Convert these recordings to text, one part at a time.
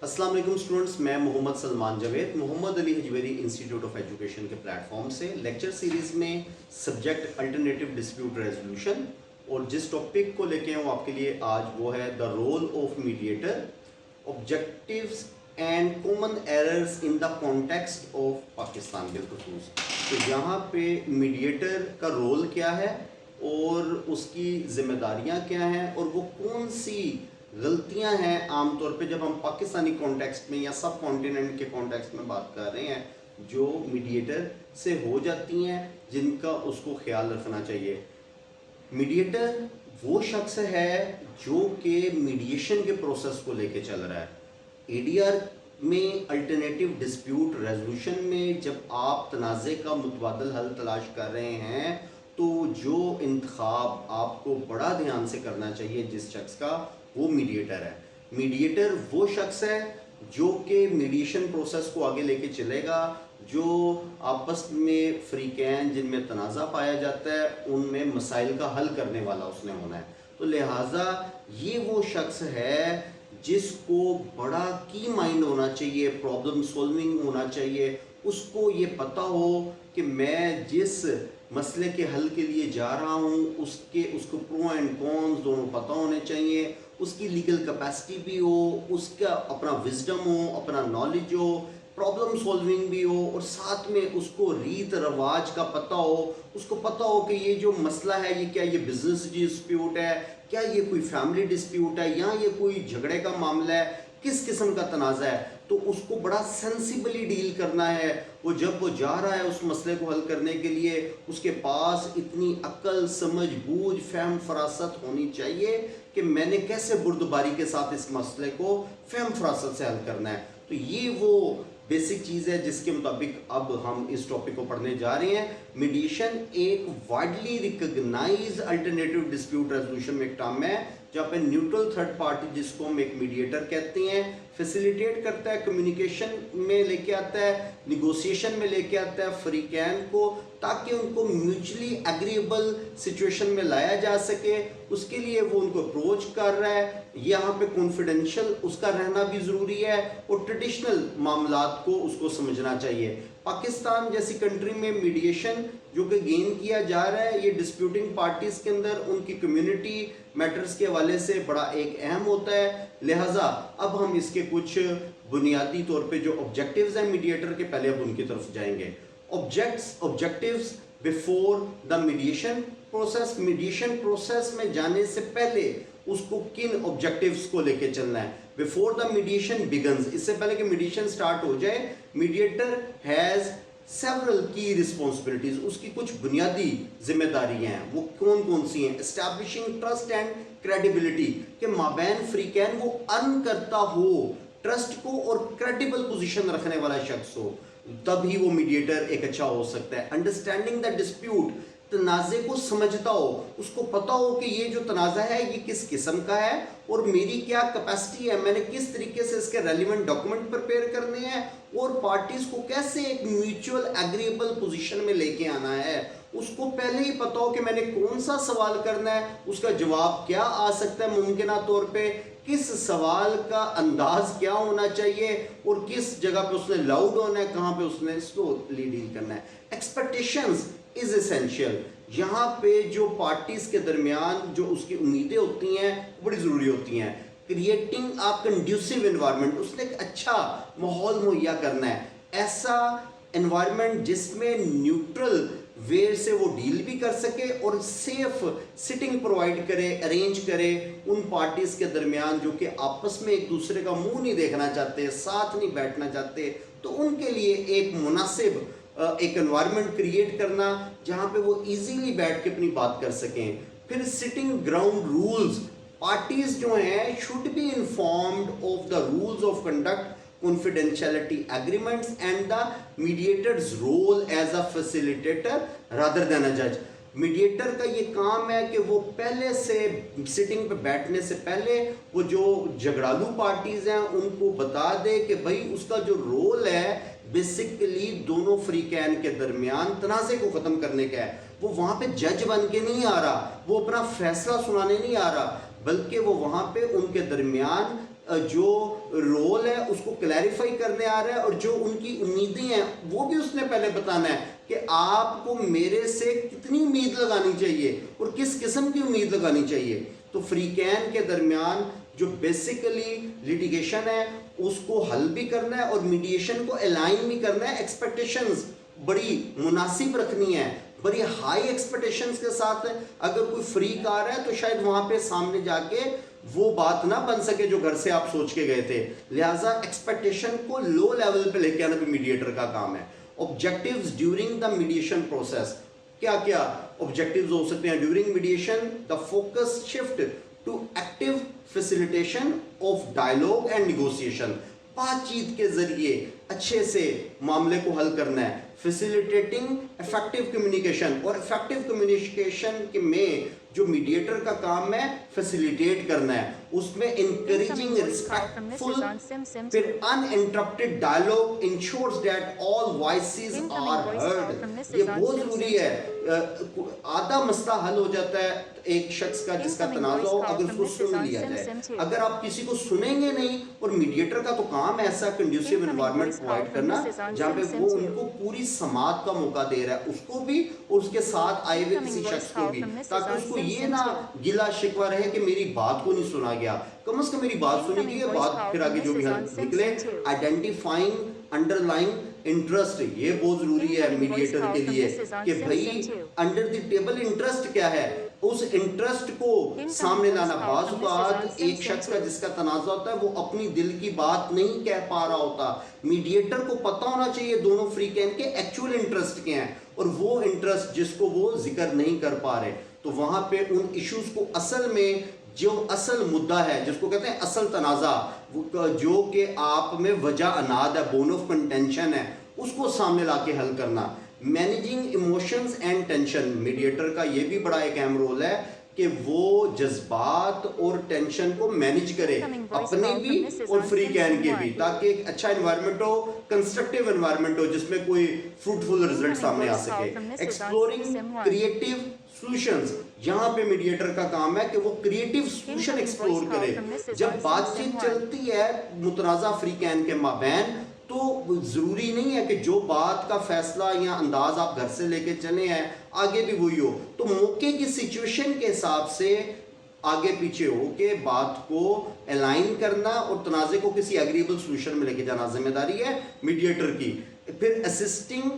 अस्सलाम वालेकुम स्टूडेंट्स, मैं Mohammad Salman Javed Mohammad Ali Hajveri Institute of Education के प्लेटफॉर्म से लेक्चर सीरीज में सब्जेक्ट अल्टरनेटिव डिस्प्यूट रेजोल्यूशन और जिस टॉपिक को लेके हैं वो आपके लिए आज वो है the role of mediator, objectives and common errors in the context of Pakistan बिलखुसूस। तो यहाँ पे मीडिएटर का रोल क्या है और उसकी जिम्मेदारियाँ क्या हैं और वो कौन सी गलतियां हैं आमतौर पे जब हम पाकिस्तानी कॉन्टेक्स्ट में या सब कॉन्टिनेंट के कॉन्टेक्स्ट में बात कर रहे हैं जो मीडिएटर से हो जाती हैं, जिनका उसको ख्याल रखना चाहिए। मीडिएटर वो शख्स है जो कि मीडिएशन के प्रोसेस को लेके चल रहा है। एडीआर में अल्टरनेटिव डिस्प्यूट रेजोल्यूशन में जब आप तनाज़े का मुतबादल हल तलाश कर रहे हैं तो जो इंतखाब आपको बड़ा ध्यान से करना चाहिए जिस शख्स का, वो मीडिएटर है। मीडिएटर वो शख्स है जो कि मीडिएशन प्रोसेस को आगे लेके चलेगा, जो आपस में फ्रीकैन जिनमें तनाज़ा पाया जाता है उनमें मसाइल का हल करने वाला उसने होना है। तो लिहाजा ये वो शख्स है जिसको बड़ा की माइंड होना चाहिए, प्रॉब्लम सॉल्विंग होना चाहिए, उसको ये पता हो कि मैं जिस मसले के हल के लिए जा रहा हूँ उसको प्रो एंड कॉन्स दोनों पता होने चाहिए, उसकी लीगल कैपेसिटी भी हो, उसका अपना विजडम हो, अपना नॉलेज हो, प्रॉब्लम सॉल्विंग भी हो और साथ में उसको रीत रवाज का पता हो, उसको पता हो कि ये जो मसला है ये क्या ये बिजनेस डिस्प्यूट है, क्या ये कोई फैमिली डिस्प्यूट है या ये कोई झगड़े का मामला है, किस किस्म का तनाज़ा है। तो उसको बड़ा सेंसिबली डील करना है। वो जब वो जा रहा है उस मसले को हल करने के लिए उसके पास इतनी अक्ल, समझ, बूझ, फहम, फरासत होनी चाहिए कि मैंने कैसे बुर्दबारी के साथ इस मसले को फहम फरासत से हल करना है। तो ये वो बेसिक चीज़ है जिसके मुताबिक अब हम इस टॉपिक को पढ़ने जा रहे हैं। मीडिएशन एक widely recognised alternative dispute resolution में एक टर्म है जहाँ पे न्यूट्रल थर्ड पार्टी, जिसको हम एक मीडिएटर कहते हैं, फैसिलिटेट करता है, कम्युनिकेशन में लेके आता है, निगोशिएशन में लेके आता है फ्रीकैन को, ताकि उनको म्यूचुअली एग्रीएबल सिचुएशन में लाया जा सके। उसके लिए वो उनको अप्रोच कर रहा है। यहाँ पे कॉन्फिडेंशियल उसका रहना भी ज़रूरी है और ट्रेडिशनल मामलात को उसको समझना चाहिए। पाकिस्तान जैसी कंट्री में मीडिएशन जो कि गेन किया जा रहा है ये डिस्प्यूटिंग पार्टीज़ के अंदर उनकी कम्युनिटी मैटर्स के हवाले से बड़ा एक अहम होता है। लिहाजा अब हम इसके कुछ बुनियादी तौर पे जो ऑब्जेक्टिव्स हैं मीडिएटर के, पहले अब उनकी तरफ जाएंगे। Objectives before the mediation process. Mediation process में जाने से पहले उसको किन ऑब्जेक्टिव्स को लेके चलना है। बिफोर द मीडिएशन बिगन्स, इससे पहले कि मीडिएशन स्टार्ट हो जाए, मीडिएटर हैज़ सेवरल की रिस्पॉन्सिबिलिटीज, उसकी कुछ बुनियादी जिम्मेदारियां हैं। वो कौन कौन सी हैं? एस्टैब्लिशिंग ट्रस्ट एंड क्रेडिबिलिटी, के माबैन फ्रीकैन वो अर्न करता हो ट्रस्ट को और क्रेडिबल पोजीशन रखने वाला शख्स हो, तभी वो मीडिएटर एक अच्छा हो सकता है। अंडरस्टैंडिंग द डिस्प्यूट, तनाज़े को समझता हो, उसको पता हो कि ये जो तनाज़ा है ये किस किस्म का है और मेरी क्या कैपेसिटी है, मैंने किस तरीके से इसके रेलिवेंट डॉक्यूमेंट प्रिपेयर करने हैं और पार्टीज को कैसे एक म्यूचुअल एग्रीएबल पोजीशन में लेके आना है। उसको पहले ही पता हो कि मैंने कौन सा सवाल करना है, उसका जवाब क्या आ सकता है मुमकिना तौर पे, किस सवाल का अंदाज क्या होना चाहिए और किस जगह पे उसने लाउड होना है, कहाँ पे उसने स्लोली डील करना है। एक्सपेक्टेशंस इज एसेंशियल, यहाँ पे जो पार्टीज के दरमियान जो उसकी उम्मीदें होती हैं बड़ी ज़रूरी होती हैं। क्रिएटिंग अ कंड्यूसिव एनवायरनमेंट, उसने एक अच्छा माहौल मुहैया करना है, ऐसा एनवायरनमेंट जिसमें न्यूट्रल वे से वो डील भी कर सके और सेफ सिटिंग प्रोवाइड करे, अरेंज करे उन पार्टीज के दरमियान जो कि आपस में एक दूसरे का मुंह नहीं देखना चाहते, साथ नहीं बैठना चाहते। तो उनके लिए एक मुनासिब एक एनवायरनमेंट क्रिएट करना जहाँ पे वो इजीली बैठ के अपनी बात कर सकें। फिर सिटिंग ग्राउंड रूल्स, पार्टीज जो हैं should be informed of the rules of conduct, confidentiality agreements and the mediator's role as a facilitator rather than a judge। Mediator का ये काम है कि वो पहले से सिटिंग पे बैठने से पहले वो जो झगड़ालू पार्टीज हैं उनको बता दे कि भाई उसका जो रोल है बेसिकली दोनों फ्रीकैन के दरमियान तनाज़े को ख़त्म करने का है। वो वहाँ पे जज बन के नहीं आ रहा, वो अपना फैसला सुनाने नहीं आ रहा, बल्कि वो वहाँ पे उनके दरमियान जो रोल है उसको क्लैरिफाई करने आ रहा है, और जो उनकी उम्मीदें हैं वो भी उसने पहले बताना है कि आपको मेरे से कितनी उम्मीद लगानी चाहिए और किस किस्म की उम्मीद लगानी चाहिए। तो फ्री कैन के दरमियान जो बेसिकली लिटिगेशन है उसको हल भी करना है और मीडिएशन को अलाइन भी करना है। एक्सपेक्टेशंस बड़ी मुनासिब रखनी है, बड़ी हाई एक्सपेक्टेशंस के साथ। अगर कोई फ्री आ रहा है तो शायद वहां पे सामने जाके वो बात ना बन सके जो घर से आप सोच के गए थे, लिहाजा एक्सपेक्टेशन को लो लेवल पे लेके आना भी मीडिएटर का काम है। Objectives during the mediation process, क्या क्या ऑब्जेक्टिव्स हो सकते हैं during mediation? The focus shift to active facilitation of dialogue and negotiation, बातचीत के जरिए अच्छे से मामले को हल करना है। फैसिलिटेटिंग इफेक्टिव कम्युनिकेशन, और इफेक्टिव कम्युनिकेशन के में जो मीडिएटर का काम है फैसिलिटेट करना है, उसमें इंकरेजिंग रिस्पेक्टफुल फिर uninterrupted dialogue ensures that all voices are heard. ये बहुत जरूरी है। आधा मसला हल हो जाता है एक शख्स का जिसका तनाज़ा हो अगर उसको सुन लिया जाए। अगर आप किसी को सुनेंगे नहीं, और मीडिएटर का तो काम है ऐसा कंड्यूसिव एनवायरनमेंट प्रोवाइड करना जहाँ पे वो उनको पूरी समात का मौका दे रहा है, उसको भी और उसके साथ आए हुए किसी शख्स को भी, ताकि उसको ये ना गिला शिकवा रहे कि मेरी बात को नहीं सुना गया, कम से कम मेरी बात सुनी गई है, बात फिर आगे जो भी हल निकले। आइडेंटिफाइंग अंडरलाइंग इंटरेस्ट, ये बहुत जरूरी है मीडिएटर के लिए कि भाई अंडर द टेबल इंटरेस्ट क्या है, उस इंटरेस्ट को सामने लाना। बाज़ औक़ात एक शख्स का जिसका तनाज़ा होता है वो अपनी दिल की बात नहीं कह पा रहा होता, मीडिएटर को पता होना चाहिए दोनों फ्री कैन के एक्चुअल इंटरेस्ट क्या हैं, और वो इंटरेस्ट जिसको वो जिक्र नहीं कर पा रहे, तो वहां पे उन इश्यूज को असल में जो असल मुद्दा है जिसको कहते हैं असल तनाज़ा, जो कि आप में वजह अनाद है, बोन ऑफ कंटेंशन है, उसको सामने ला के हल करना। Managing emotions and tension, mediator का ये भी बड़ा एक अहम रोल है कि वो जज्बात और टेंशन को मैनेज करे, अपने भी और फ्री कैन के भी, ताकि एक अच्छा एनवायरनमेंट हो, कंस्ट्रक्टिव एनवायरनमेंट हो जिसमें कोई फ्रूटफुल रिजल्ट सामने आ सके। एक्सप्लोरिंग क्रिएटिव सॉल्यूशंस, यहाँ पे मीडिएटर का काम है कि वो क्रिएटिव सॉल्यूशन एक्सप्लोर करे। जब बातचीत चलती है मुतनाज़ा फ्री कैन के माबैन, तो जरूरी नहीं है कि जो बात का फैसला या अंदाज आप घर से लेके चले हैं आगे भी वही हो, तो मौके की सिचुएशन के हिसाब से आगे पीछे हो के बात को अलाइन करना और तनाज़े को किसी एग्रीएबल सॉल्यूशन में लेके जाना जिम्मेदारी है मीडिएटर की। फिर असिस्टिंग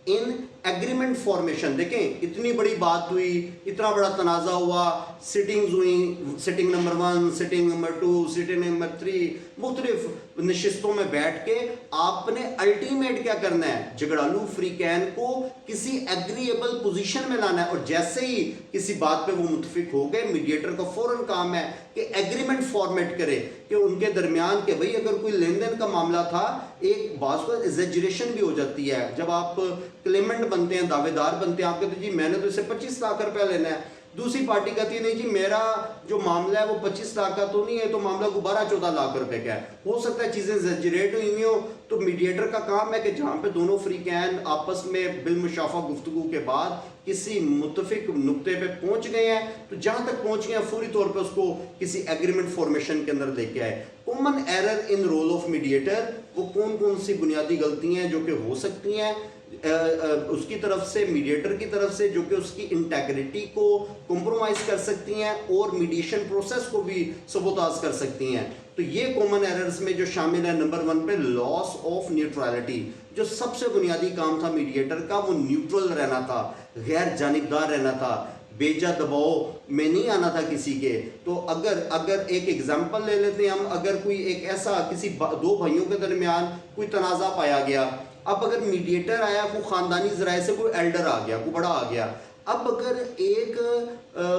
इन एग्रीमेंट फॉर्मेशन, देखें इतनी बड़ी बात हुई, इतना बड़ा तनाज़ा हुआ, सिटिंग्स हुई, sitting number 1, sitting number 2, sitting number 3, मुख्तलिफ नशिस्तों में बैठ के आपने अल्टीमेट क्या करना है, झगड़ालू फ्री कैन को किसी एग्रीएबल पोजीशन में लाना है। और जैसे ही किसी बात पे वो मुतफिक हो गए, मीडिएटर का फौरन काम है कि एग्रीमेंट फॉर्मेट करे कि उनके दरमियान के भाई अगर कोई लेन देन का मामला था, एक बात को एग्जैजरेशन भी हो जाती है जब आप क्लेमेंट बनते हैं, दावेदार बनते हैं, आप कहते हैं जी मैंने तो इसे 25 लाख रुपया लेना है, दूसरी पार्टी कहती है नहीं जी मेरा जो मामला है वो 25 लाख का तो नहीं है, तो मामला 12-14 लाख रुपए का है। हो सकता है चीजें एग्जैजरेट हुई हो, तो मीडिएटर का काम है कि जहां पे दोनों फ्री कैन आपस में बिलमुशाफा गुफ्तगू के बाद किसी मुत्तफिक नुक्ते पे पहुंच गए हैं, तो जहां तक पहुंच गए हैं फौरी तौर पे उसको किसी एग्रीमेंट फॉर्मेशन के अंदर लेके आए। Common error in role of mediator, वो कौन कौन सी बुनियादी गलतियां जो कि हो सकती हैं उसकी तरफ से, मीडिएटर की तरफ से, जो कि उसकी इंटेग्रिटी को कॉम्प्रोमाइज कर सकती हैं और मीडिएशन प्रोसेस को भी सबोताज कर सकती हैं। तो ये कॉमन एरर्स में जो शामिल है, नंबर 1 पे लॉस ऑफ न्यूट्रलिटी, जो सबसे बुनियादी काम था मीडिएटर का वो न्यूट्रल रहना था, गैर जानिबदार रहना था, बेजा दबाव में नहीं आना था किसी के। तो अगर एक एग्जांपल ले लेते हैं हम, अगर कोई एक ऐसा किसी दो भाइयों के दरमियान कोई तनाज़ा पाया गया, अब अगर मीडिएटर आया, वो ख़ानदानी ज़राए से कोई एल्डर आ गया, कोई बड़ा आ गया, अब अगर एक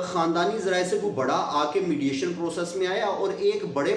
ख़ानदानी ज़राए से कोई बड़ा आके मीडिएशन प्रोसेस में आया और एक बड़े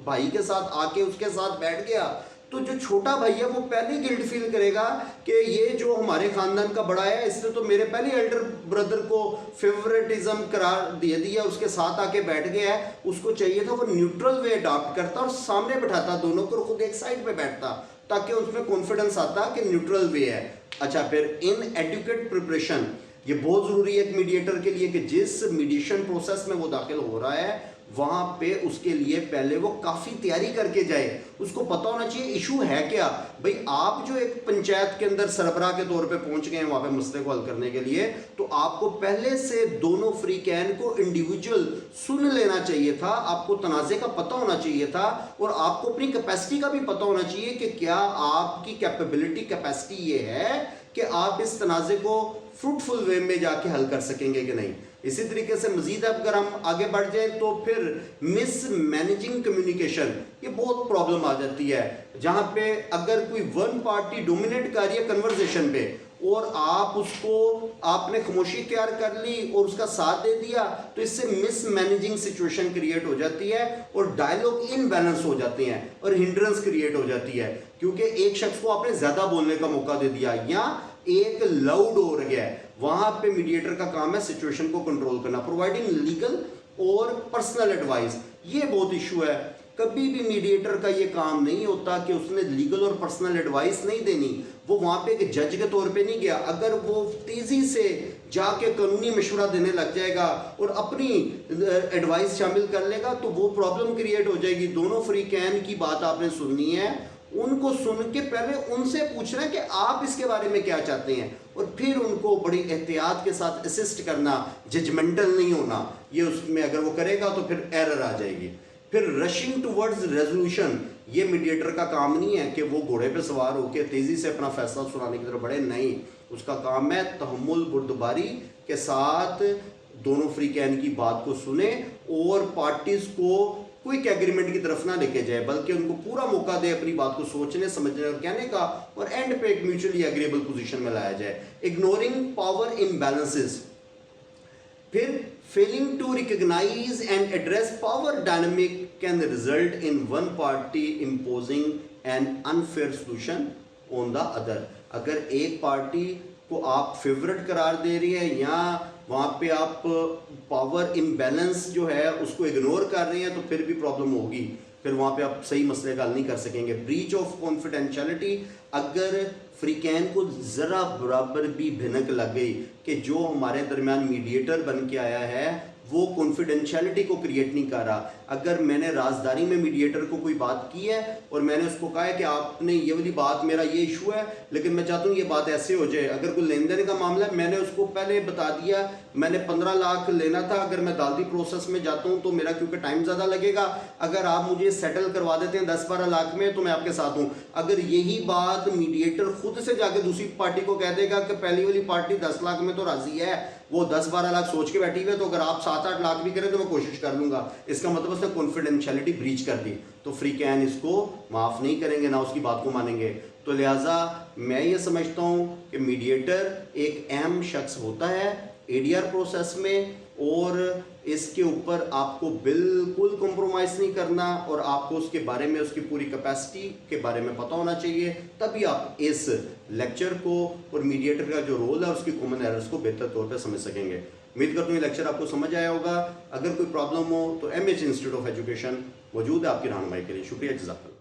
भाई के साथ आके उसके साथ बैठ गया, तो जो छोटा भाई है वो पहले गिल्ट फील करेगा कि ये जो हमारे खानदान का बड़ा है इसने तो मेरे पहले एल्डर ब्रदर को फेवरेटिज्म करार दे दिया, उसके साथ आके बैठ गया है। उसको चाहिए था वो न्यूट्रल वे अडॉप्ट करता और सामने बैठाता दोनों को, खुद एक साइड पे बैठता, ताकि उसमें कॉन्फिडेंस आता कि न्यूट्रल वे है। अच्छा, फिर इन एडुकेट प्रिपरेशन, ये बहुत ज़रूरी है एक मीडिएटर के लिए कि जिस मीडिएशन प्रोसेस में वो दाखिल हो रहा है वहाँ पे उसके लिए पहले वो काफ़ी तैयारी करके जाए, उसको पता होना चाहिए इशू है क्या। भाई आप जो एक पंचायत के अंदर सरबराह के तौर पे पहुंच गए हैं वहाँ पे मसले को हल करने के लिए, तो आपको पहले से दोनों फ्री कैन को इंडिविजुअल सुन लेना चाहिए था, आपको तनाज़े का पता होना चाहिए था, और आपको अपनी कैपेसिटी का भी पता होना चाहिए कि क्या आपकी कैपेबिलिटी कैपेसिटी ये है कि आप इस तनाज़े को फ्रूटफुल वे में जाके हल कर सकेंगे कि नहीं। इसी तरीके से मजीद अगर हम आगे बढ़ जाएं तो फिर मिस मैनेजिंग कम्युनिकेशन, ये बहुत प्रॉब्लम आ जाती है, जहां पे अगर कोई वन पार्टी डोमिनेट कर रही है कन्वर्सेशन पे और आप उसको आपने खामोशी इख्तियार कर ली और उसका साथ दे दिया, तो इससे मिस मैनेजिंग सिचुएशन क्रिएट हो जाती है और डायलॉग इनबैलेंस हो जाते हैं और हिंड्रेंस क्रिएट हो जाती है, क्योंकि एक शख्स को आपने ज्यादा बोलने का मौका दे दिया या एक लाउड हो गया है। वहां पे मीडिएटर का काम है सिचुएशन को कंट्रोल करना, प्रोवाइडिंग लीगल और पर्सनल एडवाइस। ये बहुत इशू है, कभी भी मीडिएटर का ये काम नहीं होता कि उसने लीगल और पर्सनल एडवाइस नहीं देनी। वो वहां पे एक जज के तौर पे नहीं गया, अगर वो तेजी से जाके कानूनी मशवरा देने लग जाएगा और अपनी एडवाइस शामिल कर लेगा तो वो प्रॉब्लम क्रिएट हो जाएगी। दोनों फ्री कैन की बात आपने सुननी है, उनको सुन के पहले उनसे पूछना है कि आप इसके बारे में क्या चाहते हैं, और फिर उनको बड़ी एहतियात के साथ असिस्ट करना, जजमेंटल नहीं होना। ये उसमें अगर वो करेगा तो फिर एरर आ जाएगी। फिर रशिंग टुवर्ड्स रेजोल्यूशन, ये मीडिएटर का काम नहीं है कि वो घोड़े पे सवार होकर तेजी से अपना फैसला सुनाने की तरफ बढ़े, नहीं, उसका काम है तहम्मुल बुर्दबारी के साथ दोनों फ्री कैन की बात को सुने और पार्टीज को क्विक एग्रीमेंट की तरफ ना लेके जाए, बल्कि उनको पूरा मौका दे अपनी बात को सोचने समझने और कहने का, और एंड पे एक म्यूचुअली एग्रीएबल पोजीशन में लाया जाए। इग्नोरिंग पावर इम्बैलेंसेस, फिर failing to recognise and address power dynamic can result in one party imposing an unfair solution on the other. अगर एक पार्टी को आप फेवरेट करार दे रही है या वहाँ पे आप पावर इम्बैलेंस जो है उसको इग्नोर कर रहे हैं, तो फिर भी प्रॉब्लम होगी, फिर वहाँ पे आप सही मसले का हल नहीं कर सकेंगे। ब्रीच ऑफ कॉन्फिडेंशियलिटी, अगर फ्री कैन को ज़रा बराबर भी भिनक लग गई कि जो हमारे दरमियान मीडिएटर बन के आया है वो कॉन्फिडेंशियलिटी को क्रिएट नहीं कर रहा, अगर मैंने राजदारी में मीडिएटर को कोई बात की है और मैंने उसको कहा है कि आपने ये वाली बात, मेरा ये इशू है लेकिन मैं चाहता हूँ ये बात ऐसे हो जाए, अगर कोई लेन देन का मामला है मैंने उसको पहले बता दिया मैंने 15 लाख लेना था, अगर मैं दालती प्रोसेस में जाता हूँ तो मेरा क्योंकि टाइम ज़्यादा लगेगा, अगर आप मुझे सेटल करवा देते हैं 10-12 लाख में तो मैं आपके साथ हूँ। अगर यही बात मीडिएटर खुद से जाके दूसरी पार्टी को कह देगा कि पहली वाली पार्टी 10 लाख में तो राजी है, वो 10-12 लाख सोच के बैठी हुई है, तो अगर आप 7-8 लाख भी करें तो मैं कोशिश कर लूंगा, इसका मतलब उसने कॉन्फिडेंशियलिटी ब्रीच कर दी, तो फ्री कैन इसको माफ़ नहीं करेंगे, ना उसकी बात को मानेंगे। तो लिहाजा मैं ये समझता हूँ कि मीडिएटर एक अहम शख्स होता है एडीआर प्रोसेस में, और इसके ऊपर आपको बिल्कुल कॉम्प्रोमाइज़ नहीं करना और आपको उसके बारे में, उसकी पूरी कैपेसिटी के बारे में पता होना चाहिए, तभी आप इस लेक्चर को और मीडिएटर का जो रोल है उसकी कॉमन एरर्स को बेहतर तौर पर समझ सकेंगे। उम्मीद करता हूँ ये लेक्चर आपको समझ आया होगा। अगर कोई प्रॉब्लम हो तो MH इंस्टीट्यूट ऑफ एजुकेशन मौजूद है आपकी रहनुमाई के लिए। शुक्रिया, जज़ाकल्लाह।